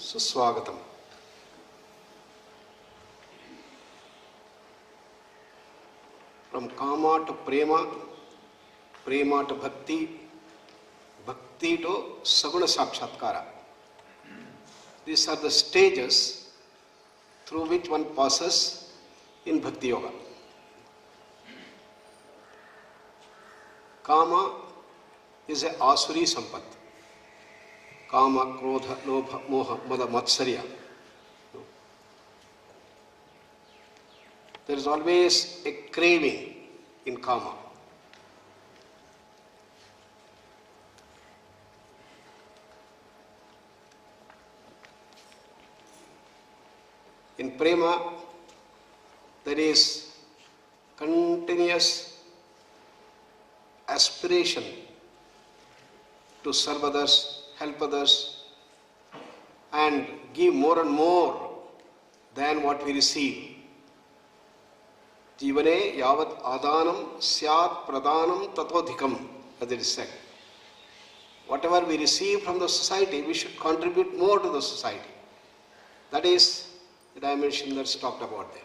सुस्वागतम. From kama to prema, prema to bhakti, bhakti to saguna sakshatkara. These are the stages through which one passes in bhakti yoga. Kama is a asuri sampat. Kama, krodha, lobha, moha, mada, matsarya. There is always a craving in kama. In prema, there is continuous aspiration to serve others, help others, and give more and more than what we receive. Jivane yavat adanam syat pradanam tatodhikam, as it is said. Whatever we receive from the society, we should contribute more to the society. That is the dimension that's talked about there.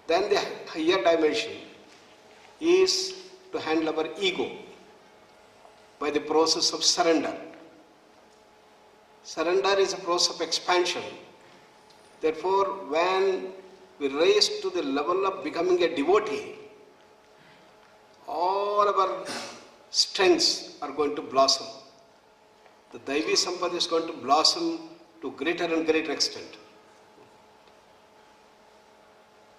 Then the higher dimension is to handle our ego by the process of surrender. Surrender is a process of expansion. Therefore, when we raise to the level of becoming a devotee, all our strengths are going to blossom. The Daivi Sampad is going to blossom to greater and greater extent.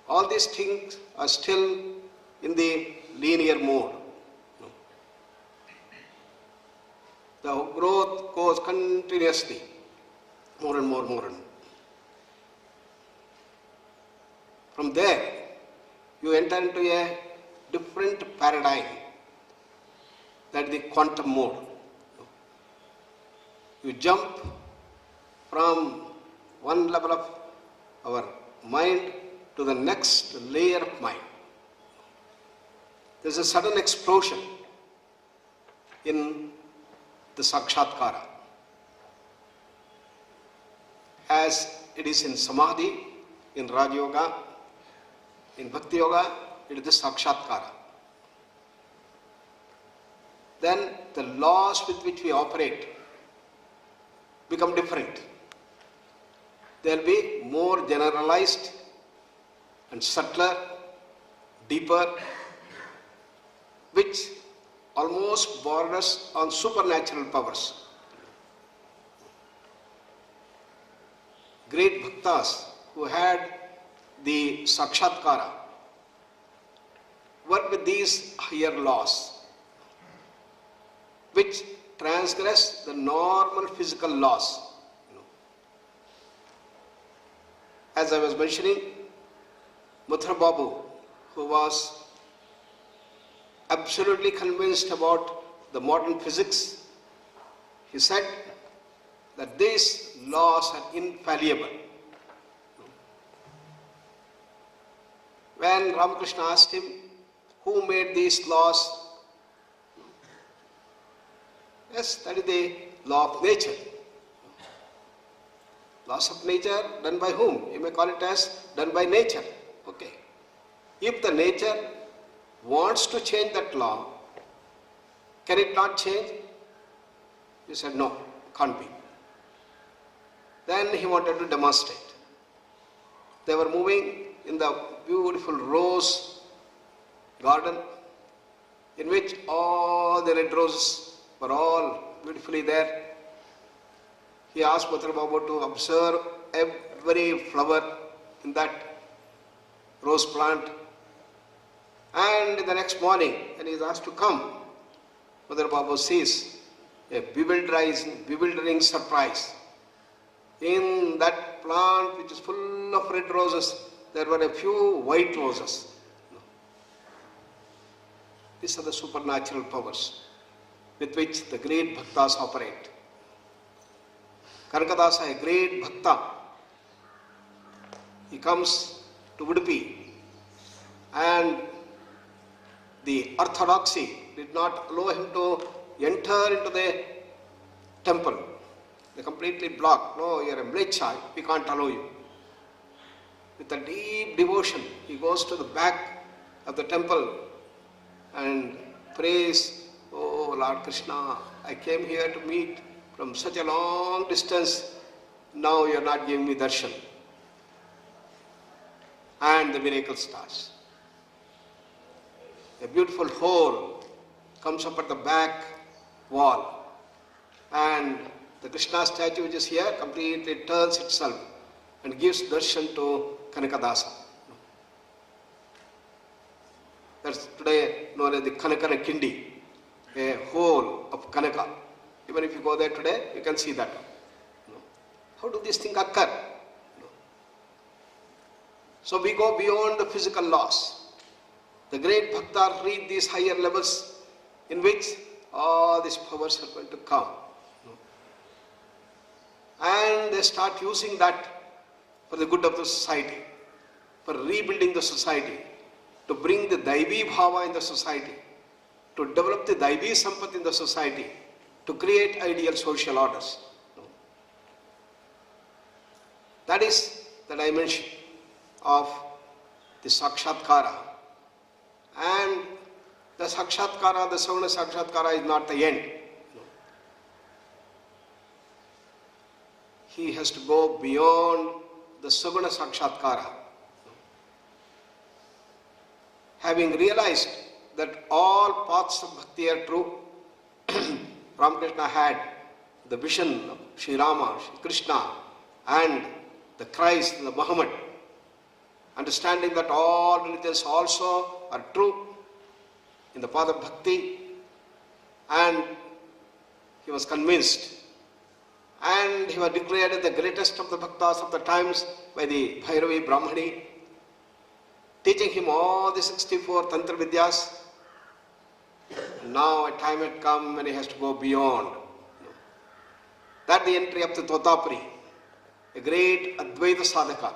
All these things are still in the linear mode. The growth goes continuously, more and more, more and more. From there, you enter into a different paradigm, that is the quantum mode. You jump from one level of our mind to the next layer of mind. There is a sudden explosion in the sakshatkara. As it is in samadhi, in Raja Yoga, in Bhakti Yoga, it is the sakshatkara. Then the laws with which we operate become different. They will be more generalized and subtler, deeper, which almost borders on supernatural powers. Great bhaktas who had the sakshatkara work with these higher laws, which transgress the normal physical laws. As I was mentioning, Mathura Babu, who was absolutely convinced about the modern physics, he said that these laws are infallible. When Ramakrishna asked him, who made these laws? Yes, that is the law of nature. Laws of nature done by whom? You may call it as done by nature. Okay. If the nature wants to change that law, can it not change? He said, no, can't be. Then he wanted to demonstrate. They were moving in the beautiful rose garden in which all the red roses were all beautifully there. He asked Mathura Babu to observe every flower in that rose plant. And the next morning, when he is asked to come, Mathura Babu sees a bewildering surprise. In that plant which is full of red roses, there were a few white roses. These are the supernatural powers with which the great bhaktas operate. Kanakadasa, a great bhakta, he comes to Udupi, and the orthodoxy did not allow him to enter into the temple. They completely blocked. No, you are a mlecha, we can't allow you. With a deep devotion, he goes to the back of the temple and prays, "Oh Lord Krishna, I came here to meet from such a long distance. Now you are not giving me darshan." And the miracle starts. A beautiful hole comes up at the back wall, and the Krishna statue which is here completely turns itself and gives darshan to Kanakadasa. That's today known as the Kanakara Kindi, a hole of Kanaka. Even if you go there today, you can see that. How do these things occur? So we go beyond the physical laws. The great bhaktas reach these higher levels in which all these powers are going to come. And they start using that for the good of the society, for rebuilding the society, to bring the Daivi Bhava in the society, to develop the Daivi Sampat in the society, to create ideal social orders. That is the dimension of the Sakshatkara. And the Sakshatkara, the Savana Sakshatkara is not the end. He has to go beyond the Saguna Sakshatkara. Having realized that all paths of bhakti are true, Ramakrishna had the vision of Sri Rama, Sri Krishna, and the Christ, the Muhammad, understanding that all religions also are true in the path of bhakti, and he was convinced, and he was declared the greatest of the bhaktas of the times by the Bhairavi Brahmani, teaching him all the 64 Tantra Vidyas. And now a time had come when he has to go beyond. That the entry of the Totapuri, a great Advaita Sadhaka.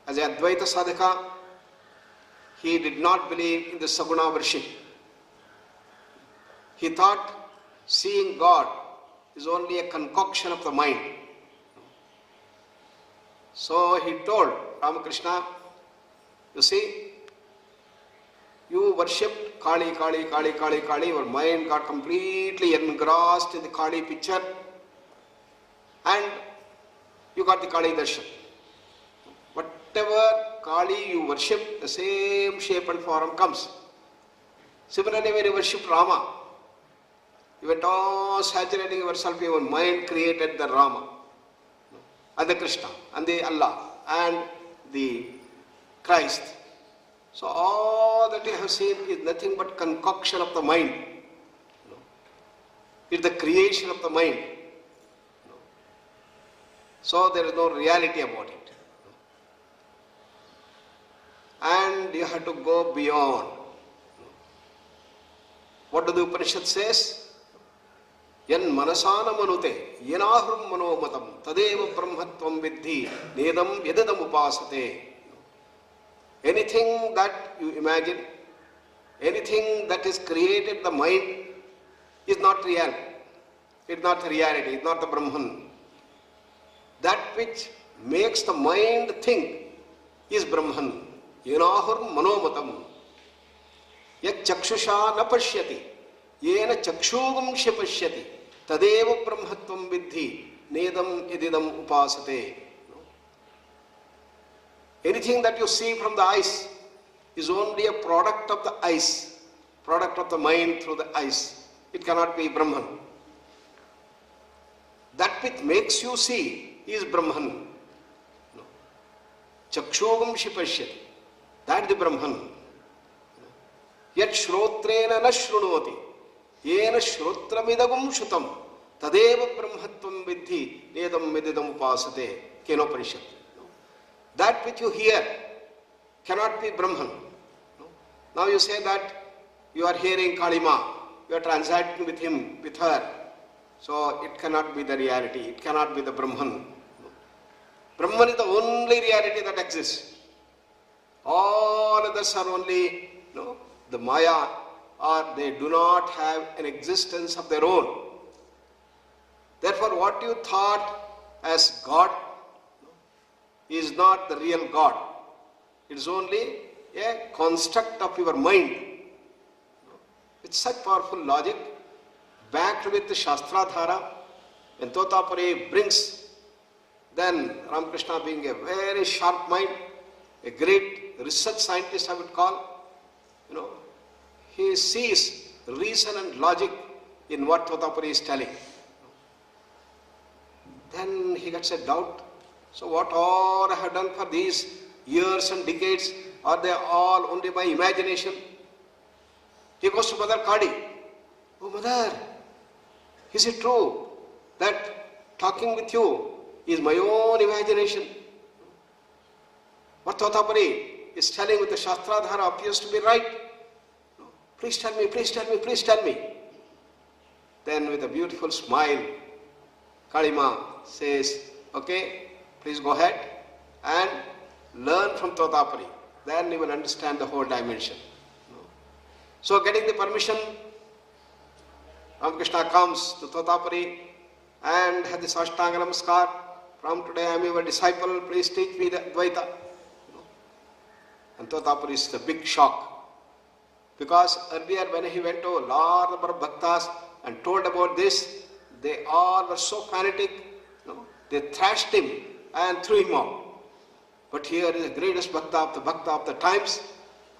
As a Advaita Sadhaka, he did not believe in the Saguna worship. He thought seeing God is only a concoction of the mind. So he told Ramakrishna, you see, you worshipped Kali, Kali, Kali, Kali, Kali, your mind got completely engrossed in the Kali picture, and you got the Kali darshan. Whatever Kali you worship, the same shape and form comes. Similarly, when you worship Rama, you went on saturating yourself, your mind created the Rama, and the Krishna, and the Allah, and the Christ. So all that you have seen is nothing but concoction of the mind. It's the creation of the mind. So there is no reality about it. And you have to go beyond. What do the Upanishad says? Yan manasana manute, yanahrum manomatam, tadeva brahmatvam vidhi, nedam yadadam upasate. Anything that you imagine, anything that is created, the mind, is not real. It's not the reality, it's not the Brahman. That which makes the mind think is Brahman. Yanahur manomatam. Yat chakshusha na pashyati. Yena chakshugam shapashyati. Tadeva brahmatvam vidhi. Nedam ididam upasate. Anything that you see from the eyes is only a product of the eyes, product of the mind through the eyes. It cannot be Brahman. That which makes you see is Brahman. No. Chakshogam shipashyati. That is the Brahman. Yat shrotrena na shrunoti. Yena shrotramidagum shutam. Tadeva brahmatvam vidhi. Nedam vididam upasate. Kenopanishad. That which you hear cannot be Brahman. No? Now you say that you are hearing Kalima, you are transacting with him, with her. So it cannot be the reality, it cannot be the Brahman. No? Brahman is the only reality that exists. All others are only the Maya, or they do not have an existence of their own. Therefore, what you thought as God is not the real God. It is only a construct of your mind. With such powerful logic, backed with the Shastradhara, when Totapari brings, then Ramakrishna being a very sharp mind, a great research scientist I would call, he sees reason and logic in what Totapari is telling. Then he gets a doubt. So what all I have done for these years and decades, are they all only my imagination? He goes to Mother Kadi. Oh Mother, is it true that talking with you is my own imagination? What Totapari is telling with the Shastradhara appears to be right. Please tell me, please tell me, please tell me. Then with a beautiful smile, Kalima says, okay, please go ahead and learn from Totapari. Then you will understand the whole dimension. So getting the permission, Ramakrishna comes to Totapari and had the Ashtanga Namaskar. From today I am your disciple, please teach me the Advaita. And Totapari is a big shock. Because earlier when he went to a large number of bhaktas and told about this, they all were so fanatic, they thrashed him and threw him out. But here is the greatest bhakta of the times,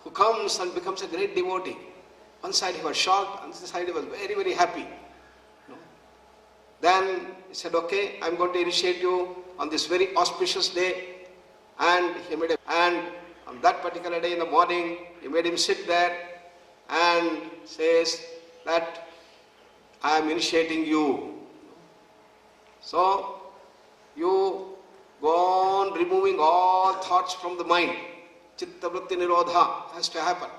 who comes and becomes a great devotee. One side he was shocked, on the other side he was very, very happy. Then he said, okay, I am going to initiate you on this very auspicious day. And on that particular day in the morning, he made him sit there and says that I am initiating you. So you go on removing all thoughts from the mind. Chitta vritti nirodha has to happen.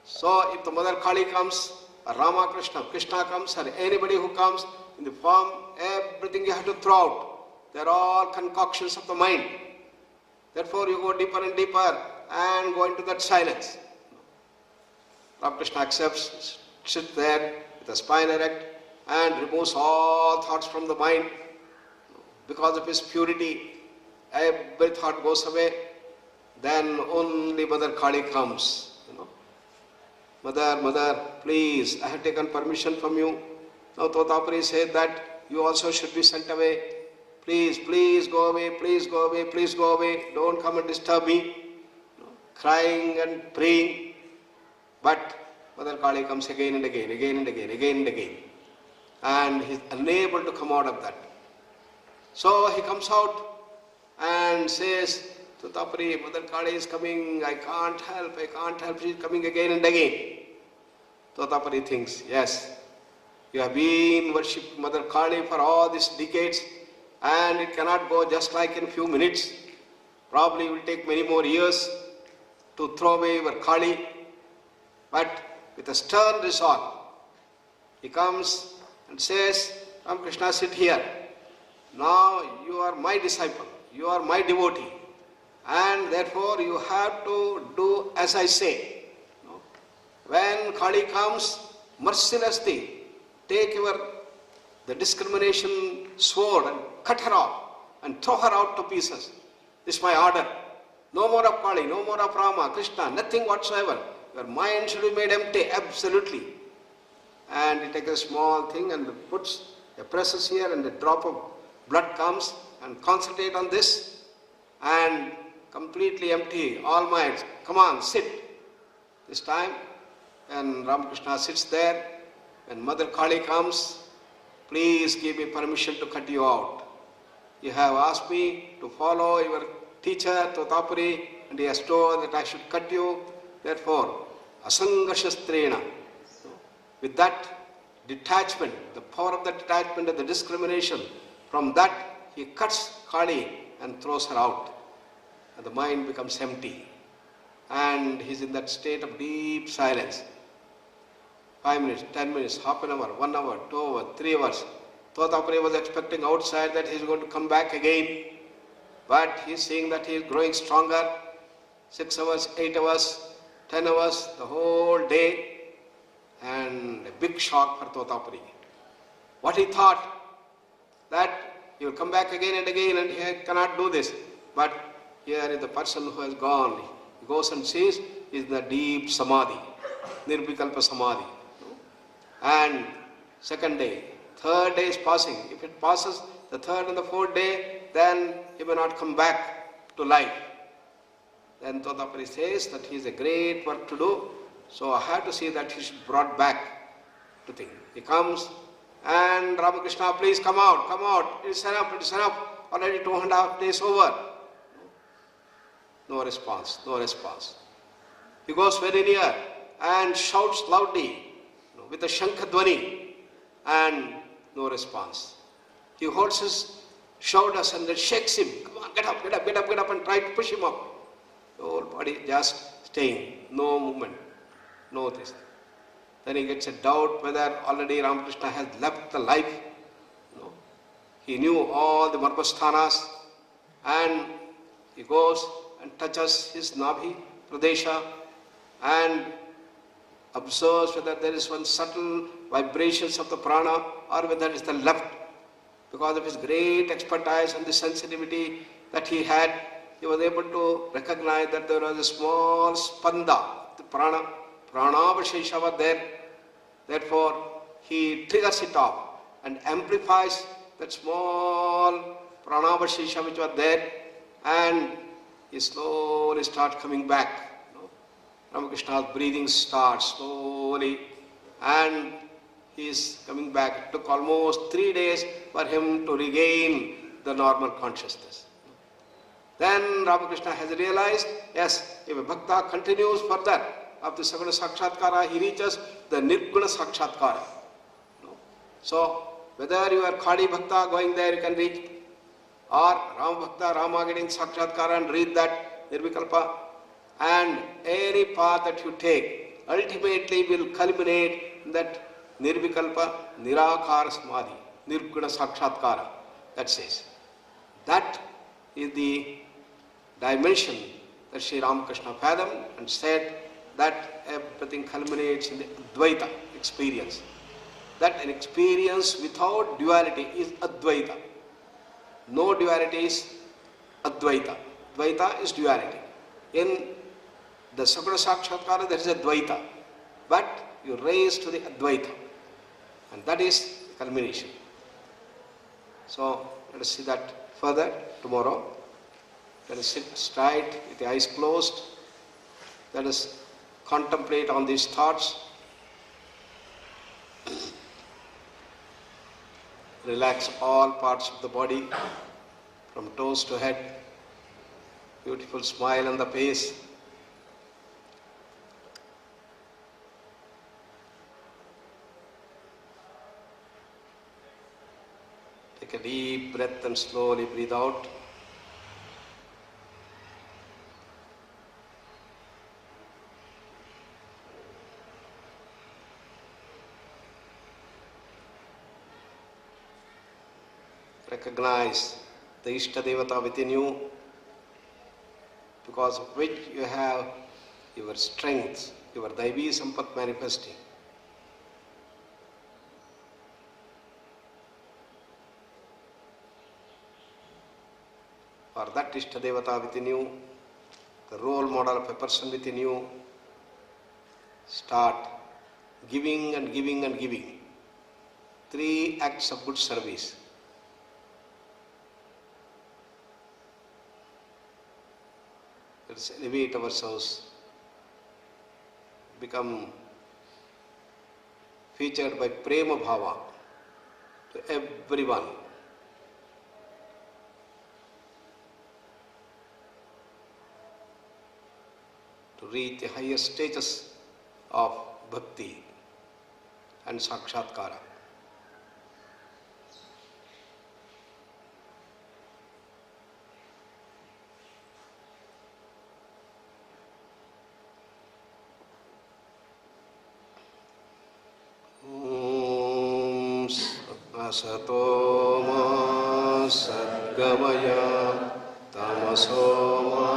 So if the Mother Kali comes, or Ramakrishna, Krishna comes, or anybody who comes in the form, everything you have to throw out. They are all concoctions of the mind. Therefore you go deeper and deeper and go into that silence. Ramakrishna accepts, sits there with a spine erect and removes all thoughts from the mind. Because of his purity, every thought goes away. Then only Mother Kali comes. Mother, please, I have taken permission from you. Now Totapari said that you also should be sent away. Please go away, please go away, please go away. Don't come and disturb me. Crying and praying. But Mother Kali comes again and again. And he is unable to come out of that. So he comes out and says, Totapari, Mother Kali is coming, I can't help, she is coming again and again. Totapari thinks, yes, you have been worshipping Mother Kali for all these decades and it cannot go just like in a few minutes. Probably it will take many more years to throw away your Kali. But with a stern resolve, he comes and says, Ramakrishna, sit here. Now you are my disciple, you are my devotee. And therefore you have to do as I say. When Kali comes, mercilessly take the discrimination sword and cut her off and throw her out to pieces. This is my order. No more of Kali, no more of Rama, Krishna, nothing whatsoever. Your mind should be made empty, absolutely. And he takes a small thing and presses here and a drop of blood comes and concentrate on this and completely empty all minds. Come on, sit. This time, when Ramakrishna sits there, when Mother Kali comes, please give me permission to cut you out. You have asked me to follow your teacher, Totapari, and he has told that I should cut you. Therefore, asanga shastrena, with that detachment, the power of the detachment and the discrimination, from that he cuts Kali and throws her out. And the mind becomes empty. And he is in that state of deep silence. 5 minutes, 10 minutes, half an hour, 1 hour, 2 hours, 3 hours. Totapari was expecting outside that he is going to come back again. But he is seeing that he is growing stronger. 6 hours, 8 hours, 10 hours, the whole day. And a big shock for Totapari. What he thought, that he will come back again and again and he cannot do this. But here is the person who has gone. He goes and sees, is the deep samadhi, nirvikalpa samadhi. And second day, third day is passing. If it passes the third and the fourth day, then he may not come back to life. Then Totapari says that he has a great work to do, so I have to see that he should be brought back to think. He comes and Ramakrishna, please come out, it's enough, already 2.5 days over. No response. He goes very near and shouts loudly with a Shankha-dhvani, and no response. He holds his shoulders and then shakes him. Come on, get up, and try to push him up. The whole body just staying, no movement, no this. Then he gets a doubt whether already Ramakrishna has left the life. No. He knew all the marmasthanas, and he goes and touches his Nabhi Pradesha and observes whether there is one subtle vibrations of the prana or whether it is the left. Because of his great expertise and the sensitivity that he had, he was able to recognize that there was a small spanda, the pranavashesha was there. Therefore, he triggers it off and amplifies that small pranavashesha which was there, and he slowly starts coming back. Ramakrishna's breathing starts slowly, and he is coming back. It took almost 3 days for him to regain the normal consciousness. Then Ramakrishna has realized, yes, if a bhakta continues further of the Saguna Sakshatkara, he reaches the Nirguna Sakshatkara. So, whether you are Khadi Bhakta going there, you can reach, or Ram Bhakta, Rama getting Sakshatkara and read that Nirvikalpa, and any path that you take ultimately will culminate in that Nirvikalpa, Nirakara Samadhi, Nirguna Sakshatkara. That says. That is the dimension that Sri Ramakrishna fathomed and said that everything culminates in the Advaita experience. That an experience without duality is Advaita. No duality is Advaita. Dvaita is duality. In the Saguna Sakshatkara there is a Dvaita, but you raise to the Advaita, and that is the culmination. So let us see that further tomorrow. Let us sit straight with the eyes closed. Let us contemplate on these thoughts. Relax all parts of the body from toes to head. Beautiful smile on the face. Take a deep breath and slowly breathe out. Recognize the Ishta Devata within you, because of which you have your strength, your Daivi Sampat manifesting. For that Ishta Devata within you, the role model of a person within you, start giving and giving and giving. 3 acts of good service. Let us elevate ourselves, become featured by Prema Bhava to everyone. To reach the higher stages of Bhakti and Sakshatkara. Sato ma sadgamaya tamaso ma